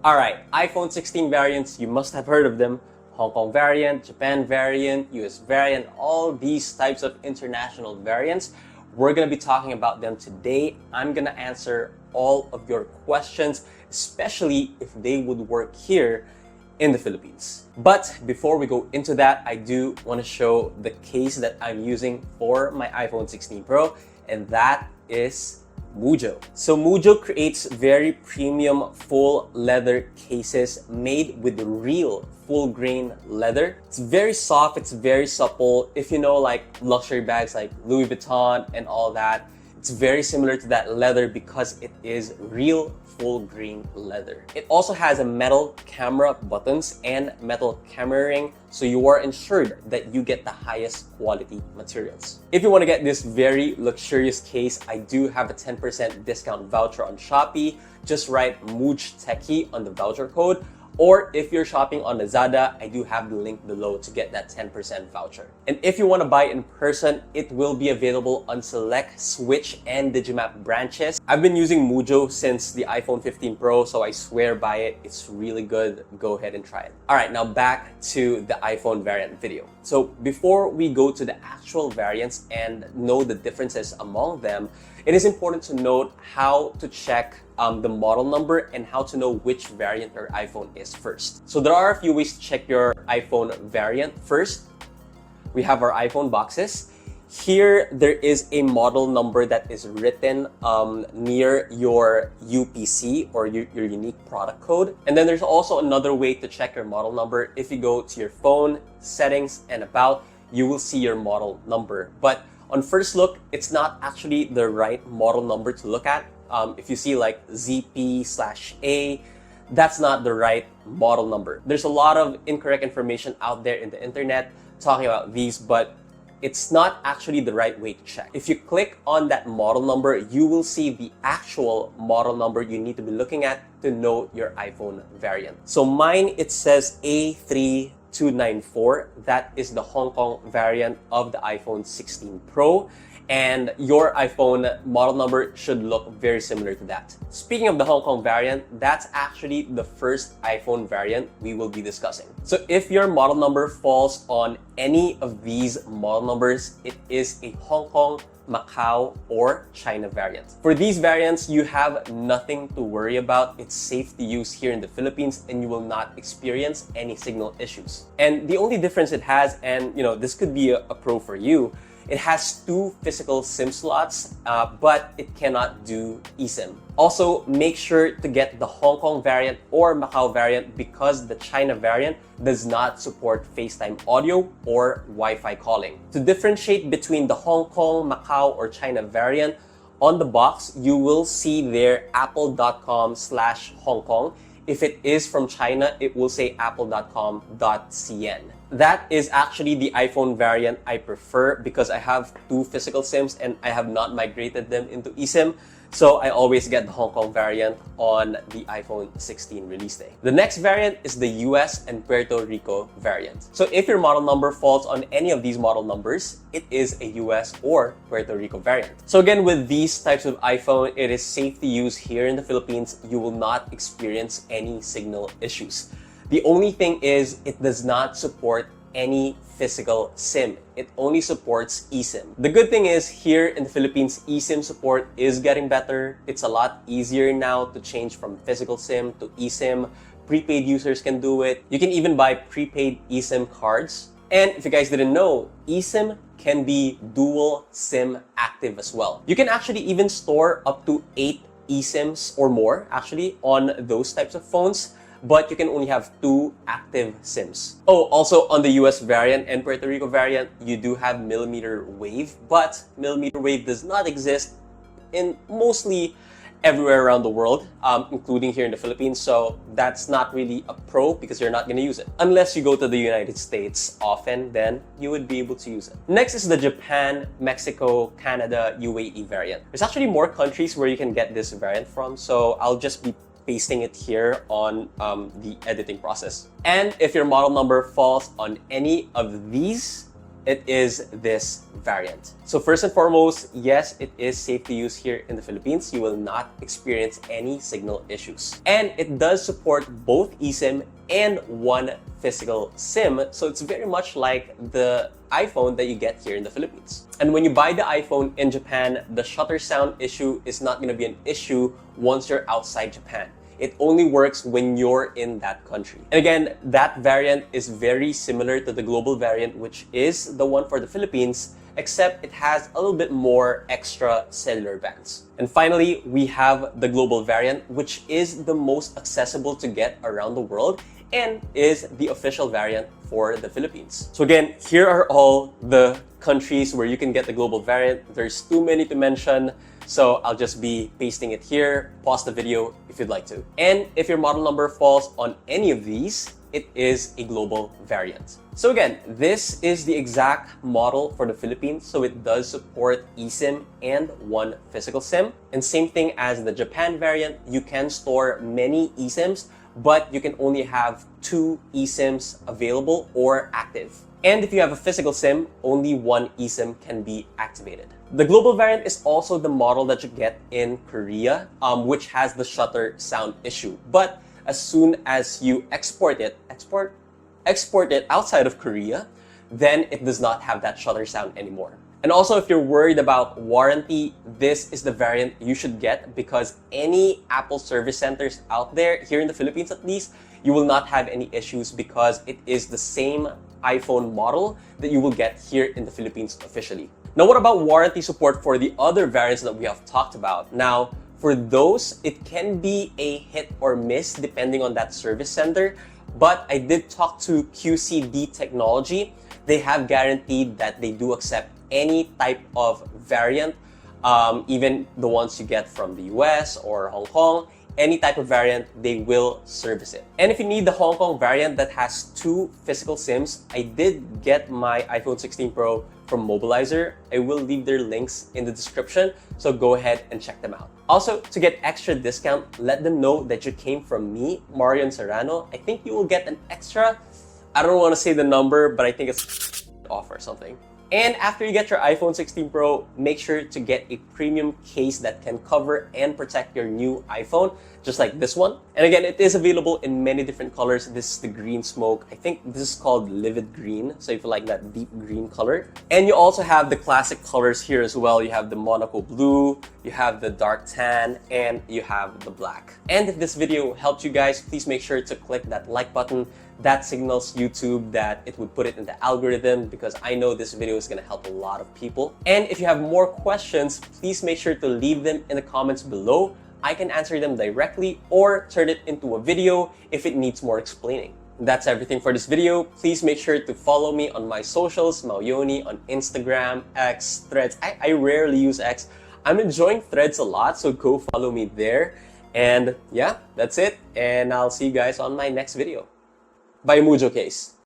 Alright, iPhone 16 variants, you must have heard of them. Hong Kong variant, Japan variant, US variant, all these types of international variants. We're gonna be talking about them today. I'm gonna answer all of your questions, especially if they would work here in the Philippines. But before we go into that, I do want to show the case that I'm using for my iPhone 16 Pro, and that is Mujjo. So Mujjo creates very premium full leather cases made with real full grain leather. It's very soft, it's very supple. If you know like luxury bags like Louis Vuitton and all that, it's very similar to that leather because it is real full grain leather. It also has a metal camera buttons and metal camera ring, so you are ensured that you get the highest quality materials. If you want to get this very luxurious case, I do have a 10% discount voucher on Shopee. Just write MujTechie on the voucher code. Or if you're shopping on Lazada, I do have the link below to get that 10% voucher. And if you want to buy in person, it will be available on select Switch and Digimap branches. I've been using Mujjo since the iPhone 15 Pro, so I swear by it. It's really good. Go ahead and try it. All right, now back to the iPhone variant video. So before we go to the actual variants and know the differences among them, it is important to note how to check the model number and how to know which variant your iPhone is first. So there are a few ways to check your iPhone variant. First, we have our iPhone boxes. Here, there is a model number that is written near your UPC or your unique product code. And then there's also another way to check your model number. If you go to your phone, settings, and about, you will see your model number. But on first look, it's not actually the right model number to look at. If you see like ZP/A, that's not the right model number. There's a lot of incorrect information out there in the internet talking about these, but it's not actually the right way to check. If you click on that model number, you will see the actual model number you need to be looking at to know your iPhone variant. So mine, it says A3294. That is the Hong Kong variant of the iPhone 16 Pro. And your iPhone model number should look very similar to that. Speaking of the Hong Kong variant, that's actually the first iPhone variant we will be discussing. So if your model number falls on any of these model numbers, it is a Hong Kong, Macau, or China variant. For these variants, you have nothing to worry about. It's safe to use here in the Philippines and you will not experience any signal issues. And the only difference it has, and this could be a pro for you, it has 2 physical SIM slots, but it cannot do eSIM. Also, make sure to get the Hong Kong variant or Macau variant because the China variant does not support FaceTime audio or Wi-Fi calling. To differentiate between the Hong Kong, Macau, or China variant, on the box, you will see there apple.com/Hong Kong. If it is from China, it will say apple.com.cn. That is actually the iPhone variant I prefer because I have 2 physical SIMs and I have not migrated them into eSIM. So I always get the Hong Kong variant on the iPhone 16 release day. The next variant is the US and Puerto Rico variant. So if your model number falls on any of these model numbers, it is a US or Puerto Rico variant. So again, with these types of iPhone, it is safe to use here in the Philippines. You will not experience any signal issues. The only thing is it does not support any physical SIM. It only supports eSIM. The good thing is here in the Philippines, eSIM support is getting better. It's a lot easier now to change from physical SIM to eSIM. Prepaid users can do it. You can even buy prepaid eSIM cards. And if you guys didn't know, eSIM can be dual SIM active as well. You can actually even store up to 8 eSIMs or more actually on those types of phones, but you can only have 2 active SIMs. Oh, also on the US variant and Puerto Rico variant, you do have millimeter wave, but millimeter wave does not exist in mostly everywhere around the world, including here in the Philippines. So that's not really a pro because you're not going to use it. Unless you go to the United States often, then you would be able to use it. Next is the Japan, Mexico, Canada, UAE variant. There's actually more countries where you can get this variant from, so I'll just be pasting it here on the editing process. And if your model number falls on any of these, it is this variant. So first and foremost, yes, it is safe to use here in the Philippines. You will not experience any signal issues. And it does support both eSIM and one physical SIM. So it's very much like the iPhone that you get here in the Philippines. And when you buy the iPhone in Japan, the shutter sound issue is not going to be an issue once you're outside Japan. It only works when you're in that country. And again, that variant is very similar to the global variant, which is the one for the Philippines, except it has a little bit more extra cellular bands. And finally, we have the global variant, which is the most accessible to get around the world and is the official variant for the Philippines. So again, here are all the countries where you can get the global variant. There's too many to mention, so I'll just be pasting it here. Pause the video if you'd like to. And if your model number falls on any of these, it is a global variant. So again, this is the exact model for the Philippines, so it does support eSIM and one physical SIM. And same thing as the Japan variant, you can store many eSIMs, but you can only have 2 eSIMs available or active. And if you have a physical SIM, only one eSIM can be activated. The global variant is also the model that you get in Korea, which has the shutter sound issue. But as soon as you export it outside of Korea, then it does not have that shutter sound anymore. And also, if you're worried about warranty, this is the variant you should get, because any Apple service centers out there, here in the Philippines at least, you will not have any issues because it is the same iPhone model that you will get here in the Philippines officially. Now, what about warranty support for the other variants that we have talked about? Now, for those, it can be a hit or miss depending on that service center, but I did talk to QCD Technology. They have guaranteed that they do accept any type of variant, even the ones you get from the US or Hong Kong. Any type of variant, they will service it. And if you need the Hong Kong variant that has 2 physical SIMs, I did get my iPhone 16 Pro from Mobilizer. I will leave their links in the description, so go ahead and check them out. Also, to get extra discount, let them know that you came from me, Marion Serrano. I think you will get an extra, I don't want to say the number, but I think it's off or something. And after you get your iPhone 16 Pro, make sure to get a premium case that can cover and protect your new iPhone, just like this one. And again, it is available in many different colors. This is the green smoke. I think this is called livid green, so if you like that deep green color. And you also have the classic colors here as well. You have the Monaco blue, you have the dark tan, and you have the black. And if this video helped you guys, please make sure to click that like button. That signals YouTube that it would put it in the algorithm, because I know this video is going to help a lot of people. And if you have more questions, please make sure to leave them in the comments below. I can answer them directly or turn it into a video if it needs more explaining. That's everything for this video. Please make sure to follow me on my socials, Mauyoni on Instagram, X, Threads. I rarely use X. I'm enjoying Threads a lot, so go follow me there. And yeah, that's it. And I'll see you guys on my next video. By Mujo Case.